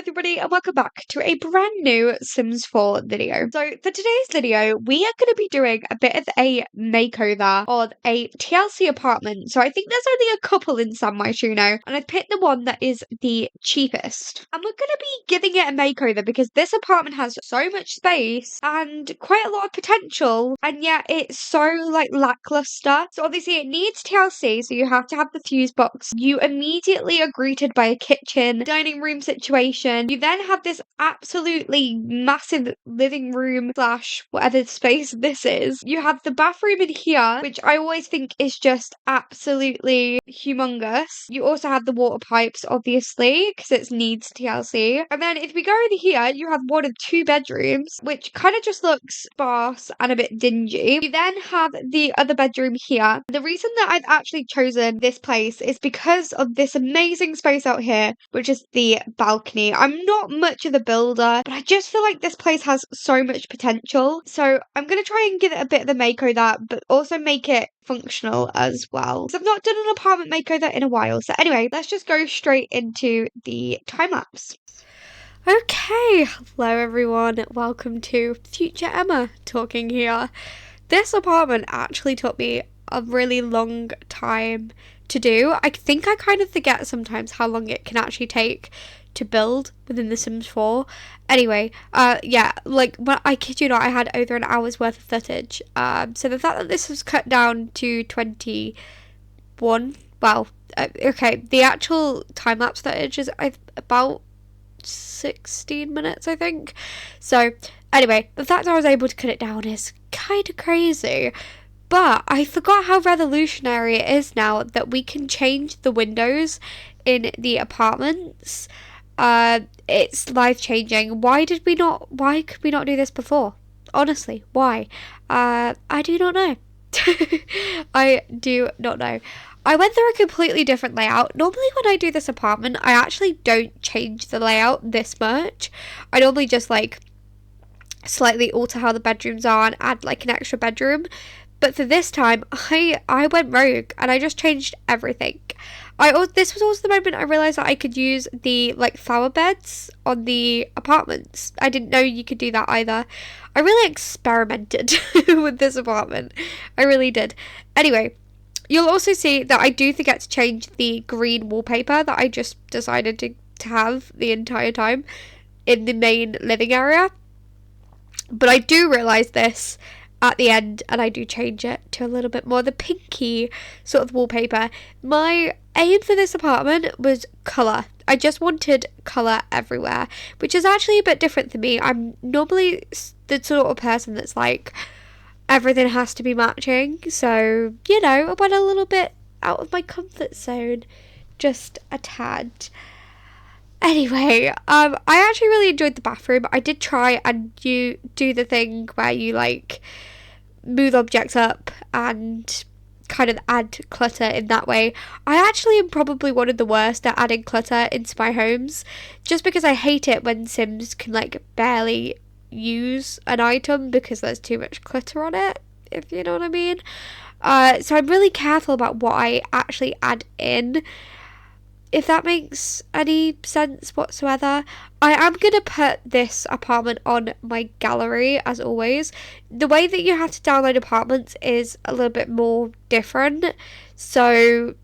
everybody, and welcome back to a brand new Sims 4 video. So for today's video, we are going to be doing a bit of a makeover on a TLC apartment. So I think there's only a couple in San Myshuno, and I've picked the one that is the cheapest. And we're going to be giving it a makeover because this apartment has so much space and quite a lot of potential, and yet it's so lackluster. So obviously it needs TLC, so you have to have the fuse box. You immediately are greeted by a kitchen, dining room situation. You then have this absolutely massive living room slash whatever space this is. You have the bathroom in here, which I always think is just absolutely humongous. You also have the water pipes, obviously, because it needs TLC. And then if we go over here, you have one of two bedrooms, which kind of just looks sparse and a bit dingy. You then have the other bedroom here. The reason that I've actually chosen this place is because of this amazing space out here, which is the balcony. I'm not much of a builder, but I just feel like this place has so much potential. So I'm going to try and give it a bit of a makeover, but also make it functional as well. So I've not done an apartment makeover in a while. So anyway, let's just go straight into the time lapse. Okay, hello everyone. Welcome to Future Emma talking here. This apartment actually took me a really long time to do. I think I kind of forget sometimes how long it can actually take to build within The Sims 4. Anyway, yeah, when I kid you not, I had over an hour's worth of footage. So the fact that this was cut down to 21, well, okay, the actual time-lapse footage is about 16 minutes, I think. So anyway, the fact I was able to cut it down is kind of crazy. But I forgot how revolutionary it is now that we can change the windows in the apartments. It's life-changing. Why could we not do this before? Honestly, why? I do not know. I do not know. I went through a completely different layout. Normally when I do this apartment, I actually don't change the layout this much. I normally just slightly alter how the bedrooms are and add an extra bedroom. But for this time, I went rogue and I just changed everything. This was also the moment I realised that I could use the flower beds on the apartments. I didn't know you could do that either. I really experimented with this apartment. I really did. Anyway, you'll also see that I do forget to change the green wallpaper that I just decided to have the entire time in the main living area. But I do realise this at the end, and I do change it to a little bit more the pinky sort of wallpaper. My aim for this apartment was colour. I just wanted colour everywhere, which is actually a bit different for me. I'm normally the sort of person that's everything has to be matching. So, I went a little bit out of my comfort zone, just a tad. Anyway, I actually really enjoyed the bathroom. I did try and do the thing where you move objects up and kind of add clutter in that way. I actually am probably one of the worst at adding clutter into my homes, just because I hate it when Sims can barely use an item because there's too much clutter on it, if you know what I mean. So I'm really careful about what I actually add in, if that makes any sense whatsoever. I am going to put this apartment on my gallery, as always. The way that you have to download apartments is a little bit more different, so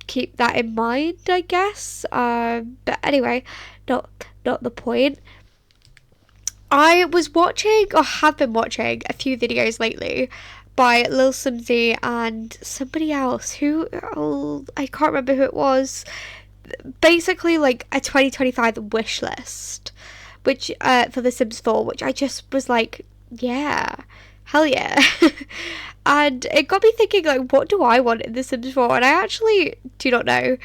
keep that in mind, I guess. But anyway, not the point. I was watching, or have been watching, a few videos lately by Lil Simsy and somebody else who, I can't remember who it was. Basically a 2025 wish list, which for The Sims 4, which I just was yeah, hell yeah. And it got me thinking, what do I want in The Sims 4? And I actually do not know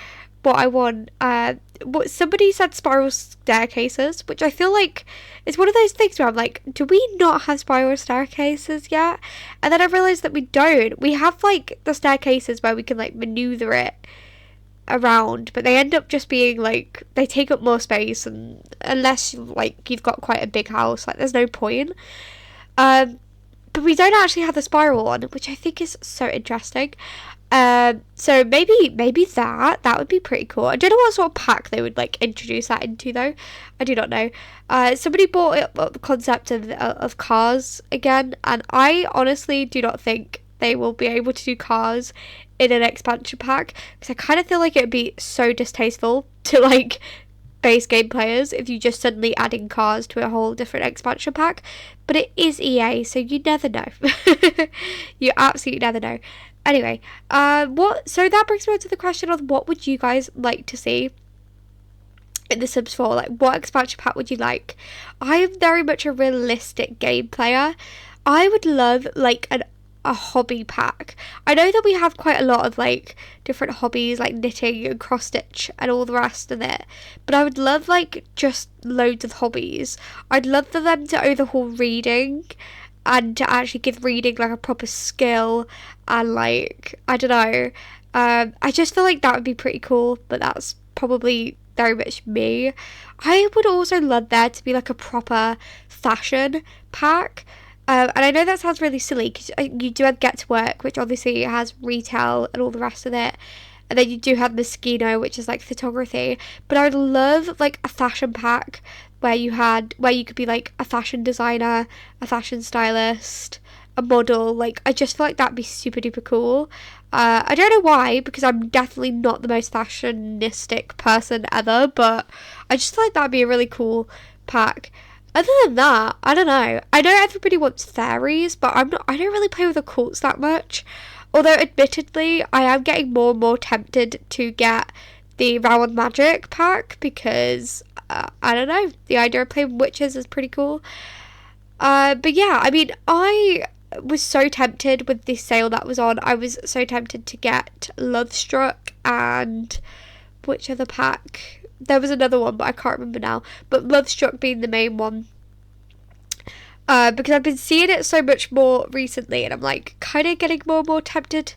what I want. Somebody said spiral staircases, which I feel it's one of those things where I'm do we not have spiral staircases yet? And then I realised that we don't. We have the staircases where we can maneuver it around, but they end up just being they take up more space, and unless you've got quite a big house, there's no point. But we don't actually have the spiral one, which I think is so interesting. So maybe that would be pretty cool. I don't know what sort of pack they would like introduce that into though. I do not know. Somebody brought up the concept of cars again, and I honestly do not think they will be able to do cars in an expansion pack, because I kind of feel like it would be so distasteful to like base game players if you just suddenly adding cars to a whole different expansion pack. But it is EA, so you never know. You absolutely never know. Anyway, so that brings me on to the question of what would you guys like to see in The Sims 4? Like, what expansion pack would you like? I am very much a realistic game player. I would love like a hobby pack. I know that we have quite a lot of like different hobbies like knitting and cross stitch and all the rest of it, but I would love like just loads of hobbies. I'd love for them to overhaul reading and to actually give reading like a proper skill, and like I don't know, I just feel like that would be pretty cool, but that's probably very much me. I would also love there to be like a proper fashion pack. And I know that sounds really silly because you do have Get to Work, which obviously has retail and all the rest of it. And then you do have Moschino, which is like photography. But I would love like a fashion pack where you could be like a fashion designer, a fashion stylist, a model. Like, I just feel like that'd be super duper cool. I don't know why, because I'm definitely not the most fashionistic person ever, but I just feel like that'd be a really cool pack. Other than that, I don't know. I know everybody wants fairies, but I don't really play with occults that much. Although, admittedly, I am getting more and more tempted to get the Round Magic pack because, I don't know, the idea of playing witches is pretty cool. But yeah, I mean, I was so tempted with this sale that was on. I was so tempted to get Love Struck and which other pack? There was another one, but I can't remember now. But Love Struck being the main one. Because I've been seeing it so much more recently, and I'm like kind of getting more and more tempted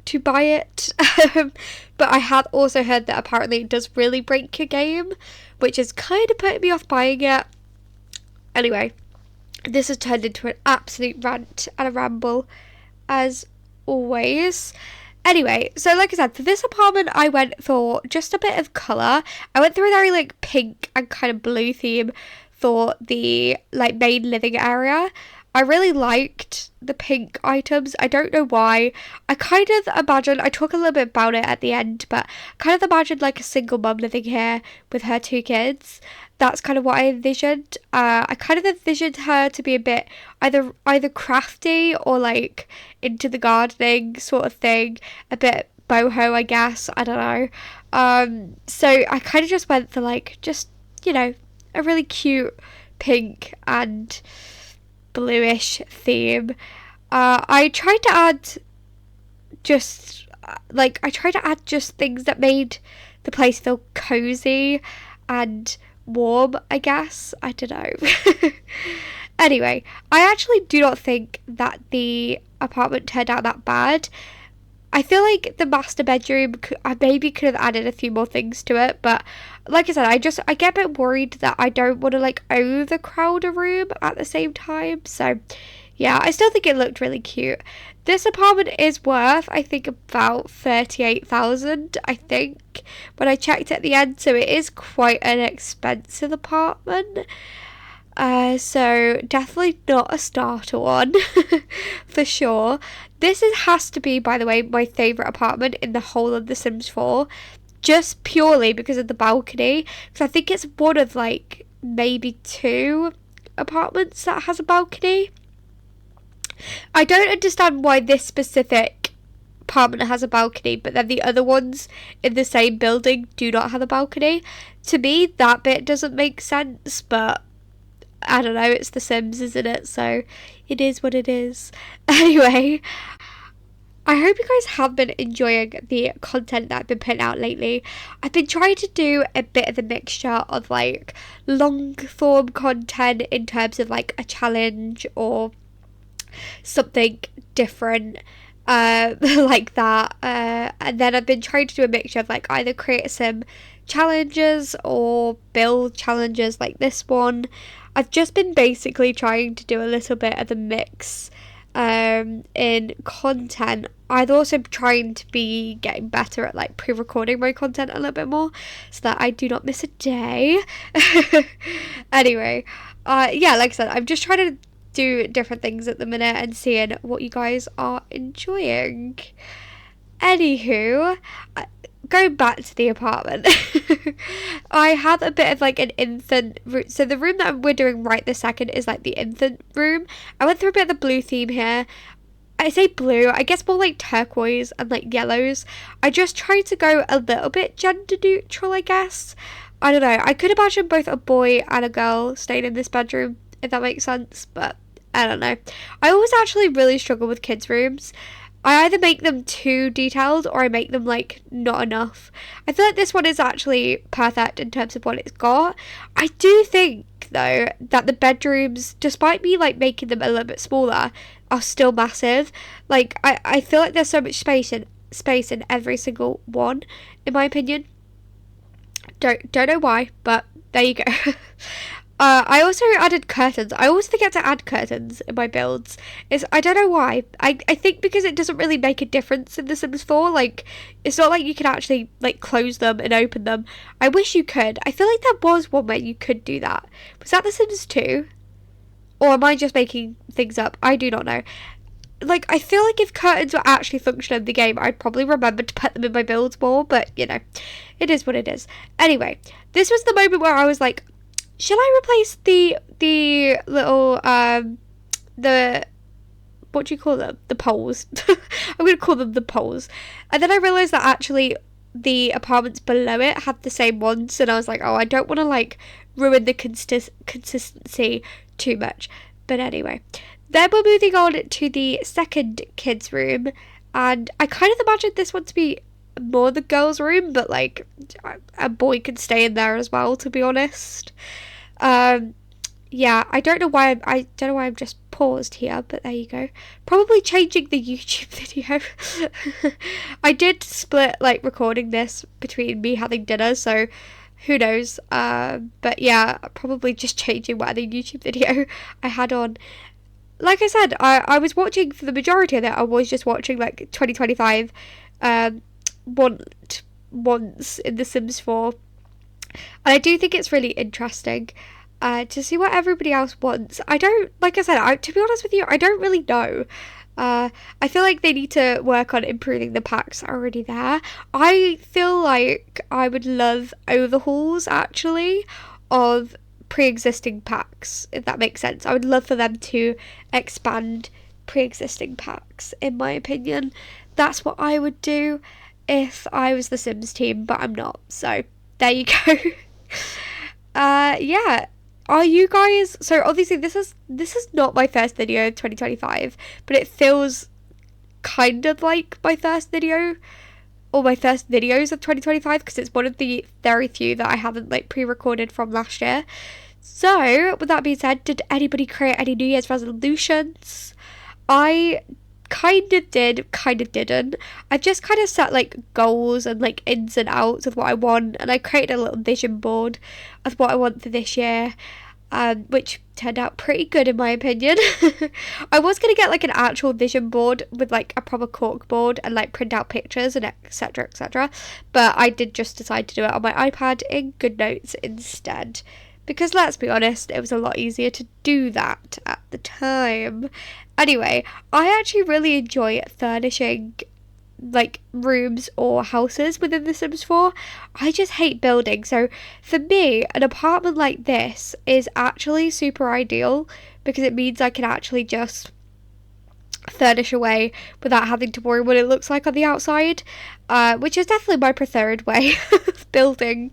to buy it. But I have also heard that apparently it does really break your game, which is kind of putting me off buying it. Anyway, this has turned into an absolute rant and a ramble, as always. Anyway, so like I said, for this apartment, I went for just a bit of colour. I went through a very like pink and kind of blue theme for the like main living area. I really liked the pink items. I don't know why. I kind of imagine, I talk a little bit about it at the end, but kind of imagined like a single mum living here with her 2 kids. That's kind of what I envisioned. I kind of envisioned her to be a bit either crafty or like into the gardening sort of thing, a bit boho, I guess. I don't know. So I kind of just went for like just, you know, a really cute pink and bluish theme. I tried to add just things that made the place feel cozy and warm, I guess. I don't know. Anyway, I actually do not think that the apartment turned out that bad. I feel like the master bedroom, I maybe could have added a few more things to it, but like I said, I get a bit worried that I don't want to like overcrowd a room at the same time. So yeah, I still think it looked really cute. This apartment is worth, I think, about 38,000, I think, when I checked at the end, so it is quite an expensive apartment. So definitely not a starter one, for sure. Has to be, by the way, my favourite apartment in the whole of The Sims 4, just purely because of the balcony, because I think it's one of like maybe 2 apartments that has a balcony. I don't understand why this specific apartment has a balcony, but then the other ones in the same building do not have a balcony. To me, that bit doesn't make sense, but I don't know, it's The Sims, isn't it? So it is what it is. Anyway, I hope you guys have been enjoying the content that I've been putting out lately. I've been trying to do a bit of a mixture of like long form content in terms of like a challenge or something different like that, and then I've been trying to do a mixture of like either create some challenges or build challenges like this one. I've just been basically trying to do a little bit of a mix in content. I'm also trying to be getting better at like pre-recording my content a little bit more so that I do not miss a day. Anyway, yeah, like I said, I'm just trying to do different things at the minute and seeing what you guys are enjoying. Anywho, going back to the apartment, I have a bit of like an infant room. So the room that we're doing right this second is like the infant room. I went through a bit of the blue theme here. I say blue, I guess more like turquoise and like yellows. I just tried to go a little bit gender neutral, I guess. I don't know. I could imagine both a boy and a girl staying in this bedroom, if that makes sense, but I don't know. I always actually really struggle with kids' rooms. I either make them too detailed or I make them like not enough. I feel like this one is actually perfect in terms of what it's got. I do think though that the bedrooms, despite me like making them a little bit smaller, are still massive. Like I feel like there's so much space in every single one, in my opinion. Don't know why, but there you go. I also added curtains. I always forget to add curtains in my builds. I don't know why. I think because it doesn't really make a difference in The Sims 4. Like, it's not like you can actually, like, close them and open them. I wish you could. I feel like there was one where you could do that. Was that The Sims 2? Or am I just making things up? I do not know. Like, I feel like if curtains were actually functional in the game, I'd probably remember to put them in my builds more. But, you know, it is what it is. Anyway, this was the moment where I was like, shall I replace the little, the, what do you call them? The poles. I'm going to call them the poles. And then I realised that actually the apartments below it had the same ones. And I was like, oh, I don't want to, like, ruin the consistency too much. But anyway. Then we're moving on to the second kids' room. And I kind of imagined this one to be more the girls' room. But, like, a boy could stay in there as well, to be honest. Yeah, I don't know why I'm just paused here, but there you go. Probably changing the YouTube video. I did split like recording this between me having dinner, so who knows. But yeah, probably just changing what other YouTube video I had on. Like I said, I was watching for the majority of it. I was just watching like 2025 once in The Sims 4. And I do think it's really interesting to see what everybody else wants. I don't, like I said, to be honest with you, I don't really know. I feel like they need to work on improving the packs that are already there. I feel like I would love overhauls, actually, of pre-existing packs, if that makes sense. I would love for them to expand pre-existing packs, in my opinion. That's what I would do if I was the Sims team, but I'm not, so there you go. Yeah, are you guys, so obviously this is not my first video of 2025, but it feels kind of like my first video or my first videos of 2025 because it's one of the very few that I haven't like pre-recorded from last year. So with that being said, did anybody create any New Year's resolutions? I kind of did, kind of didn't. I've just kind of set like goals and like ins and outs of what I want, and I created a little vision board of what I want for this year, which turned out pretty good in my opinion. I was going to get like an actual vision board with like a proper cork board and like print out pictures and etc, but I did just decide to do it on my iPad in GoodNotes instead. Because let's be honest, it was a lot easier to do that at the time. Anyway, I actually really enjoy furnishing like rooms or houses within The Sims 4. I just hate building. So for me, an apartment like this is actually super ideal because it means I can actually just furnish away without having to worry what it looks like on the outside, which is definitely my preferred way of building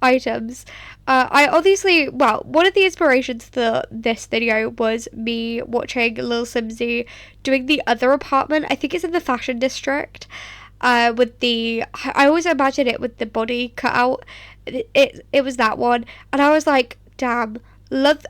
items. I obviously, well, one of the inspirations for this video was me watching Lil Simsy doing the other apartment. I think it's in the fashion district, with the, I always imagine it with the body cut out. It was that one, and I was like, damn,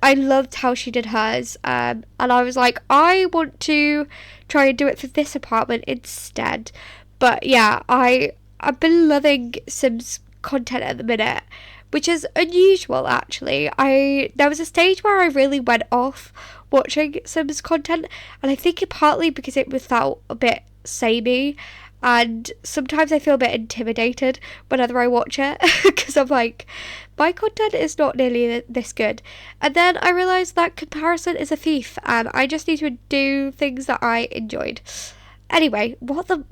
I loved how she did hers, and I was like, I want to try and do it for this apartment instead. But yeah, I've been loving Sims content at the minute, which is unusual actually. There was a stage where I really went off watching Sims content, and I think it partly because it felt a bit samey, and sometimes I feel a bit intimidated whenever I watch it because I'm like, my content is not nearly this good. And then I realised that comparison is a thief, and I just need to do things that I enjoyed. Anyway, why do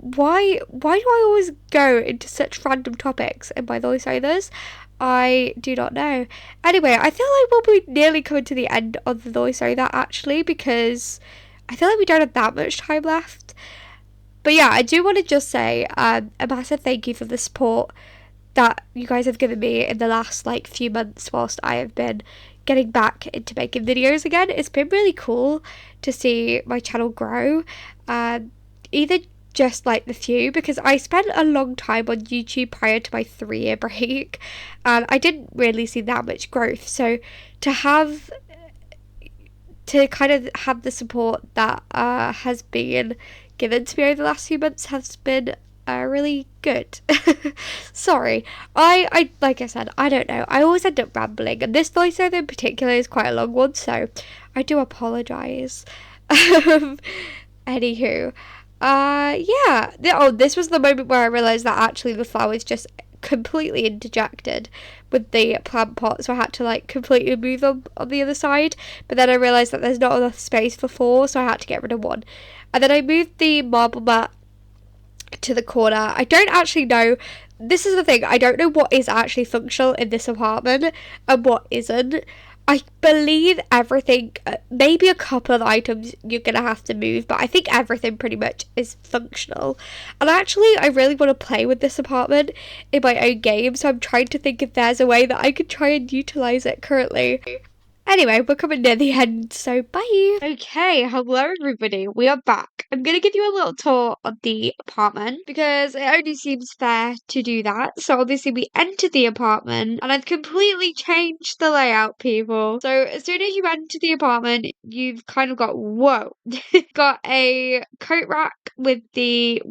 I always go into such random topics in my voiceovers? I do not know. Anyway, I feel like we'll be nearly coming to the end of the voiceover actually, because I feel like we don't have that much time left. But yeah, I do want to just say a massive thank you for the support that you guys have given me in the last like few months whilst I have been getting back into making videos again. It's been really cool to see my channel grow. Either just like the few, because I spent a long time on YouTube prior to my 3-year break, and I didn't really see that much growth. So to kind of have the support that has been given to me over the last few months has been really good. Sorry, I like I said, I don't know. I always end up rambling, and this voiceover in particular is quite a long one, so I do apologise. Anywho, yeah. This was the moment where I realised that actually the flowers just completely interjected with the plant pot, so I had to like completely move them on the other side. But then I realised that there's not enough space for 4, so I had to get rid of one. And then I moved the marble mat to the corner. I don't actually know. This is the thing. I don't know what is actually functional in this apartment and what isn't. I believe everything, maybe a couple of items you're going to have to move, but I think everything pretty much is functional. And actually, I really want to play with this apartment in my own game, so I'm trying to think if there's a way that I could try and utilise it currently. Anyway, we're coming near the end, so bye. Okay, hello everybody. We are back. I'm going to give you a little tour of the apartment because it only seems fair to do that. So obviously we entered the apartment and I've completely changed the layout, people. So as soon as you enter the apartment, you've kind of got, whoa, got a coat rack with the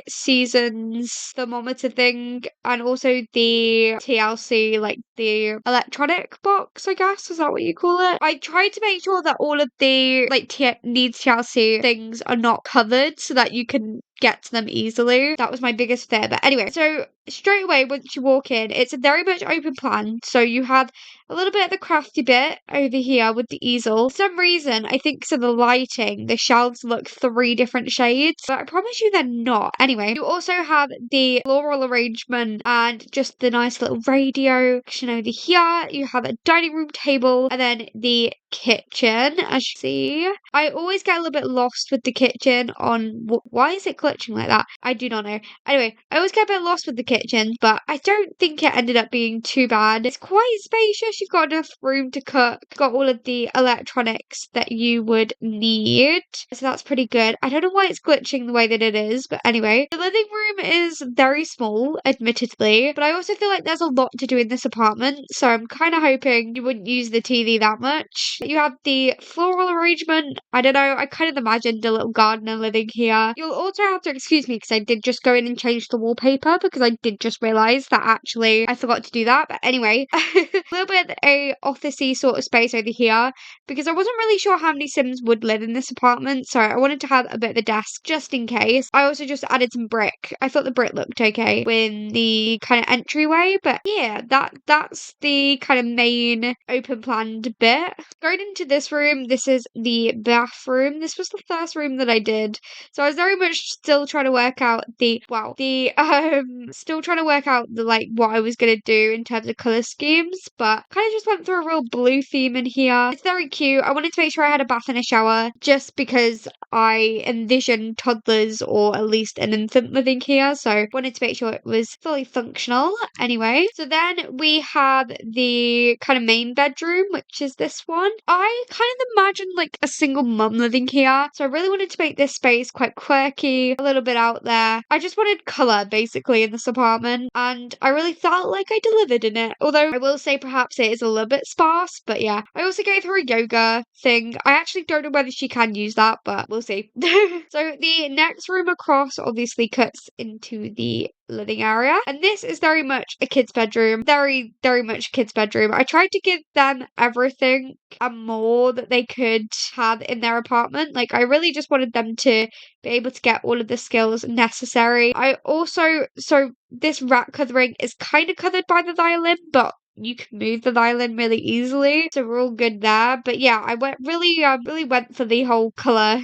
seasons thermometer thing, and also the TLC, like the electronic box, I guess. Is that what you call it? I tried to make sure that all of the like Needs TLC things are not covered so that you can get to them easily. That was my biggest fear. But anyway, so straight away once you walk in, it's a very much open plan. So you have a little bit of the crafty bit over here with the easel. For some reason, I think so the lighting, the shelves look 3 different shades, but I promise you they're not. Anyway, you also have the floral arrangement and just the nice little radio section over here. You have a dining room table and then the kitchen, as you see. I always get a little bit lost with the kitchen on why is it glitching like that? I do not know. Anyway, I always get a bit lost with the kitchen, but I don't think it ended up being too bad. It's quite spacious. You've got enough room to cook. Got all of the electronics that you would need. So that's pretty good. I don't know why it's glitching the way that it is, but anyway. The living room is very small, admittedly, but I also feel like there's a lot to do in this apartment, so I'm kind of hoping you wouldn't use the TV that much. You have the floral arrangement. I don't know, I kind of imagined a little gardener living here. You'll also have to excuse me because I did just go in and change the wallpaper because I did just realise that actually I forgot to do that. But anyway, a little bit a officey sort of space over here because I wasn't really sure how many Sims would live in this apartment, so I wanted to have a bit of a desk just in case. I also just added some brick. I thought the brick looked okay in the kind of entryway, but yeah, that's the kind of main open planned bit. Going into this room, this is the bathroom. This was the first room that I did, so I was very much still trying to work out still trying to work out the like what I was gonna do in terms of color schemes, but kind of just went through a real blue theme in here. It's very cute. I wanted to make sure I had a bath and a shower just because I envisioned toddlers or at least an infant living here, so wanted to make sure it was fully functional. Anyway, so then we have the kind of main bedroom, which is this one. I kind of imagined like a single mum living here, so I really wanted to make this space quite quirky, a little bit out there. I just wanted colour basically in this apartment, and I really felt like I delivered in it, although I will say perhaps it is a little bit sparse, but yeah. I also gave her a yoga thing. I actually don't know whether she can use that, but we'll see. So the next room across obviously cuts into the living area. And this is very much a kid's bedroom. Very, very much a kid's bedroom. I tried to give them everything and more that they could have in their apartment. Like, I really just wanted them to be able to get all of the skills necessary. I also, so this rat coloring is kind of covered by the violin, but you can move the violin really easily, so we're all good there. But yeah, I really went for the whole color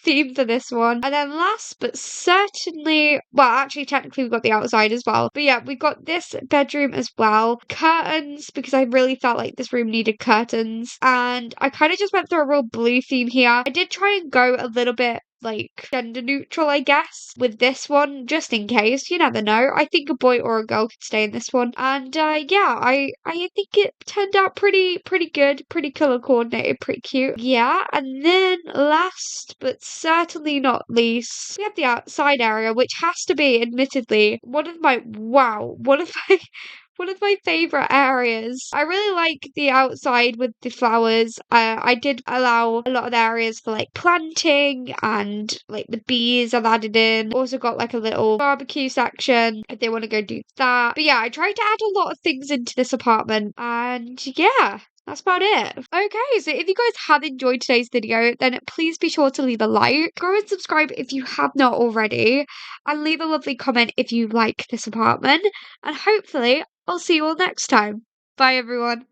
theme for this one. And then last but certainly, well, actually technically we've got the outside as well. But yeah, we've got this bedroom as well. Curtains, because I really felt like this room needed curtains. And I kind of just went through a real blue theme here. I did try and go a little bit like gender neutral, I guess, with this one, just in case. You never know. I think a boy or a girl could stay in this one. And yeah, I think it turned out pretty good, pretty color coordinated, pretty cute. Yeah, and then last but certainly not least, we have the outside area, which has to be admittedly one of my one of my favorite areas. I really like the outside with the flowers. I did allow a lot of areas for like planting and like the bees I've added in. Also got like a little barbecue section if they want to go do that. But yeah, I tried to add a lot of things into this apartment, and yeah. That's about it. Okay, so if you guys have enjoyed today's video, then please be sure to leave a like. Go and subscribe if you have not already. And leave a lovely comment if you like this apartment. And hopefully, I'll see you all next time. Bye, everyone.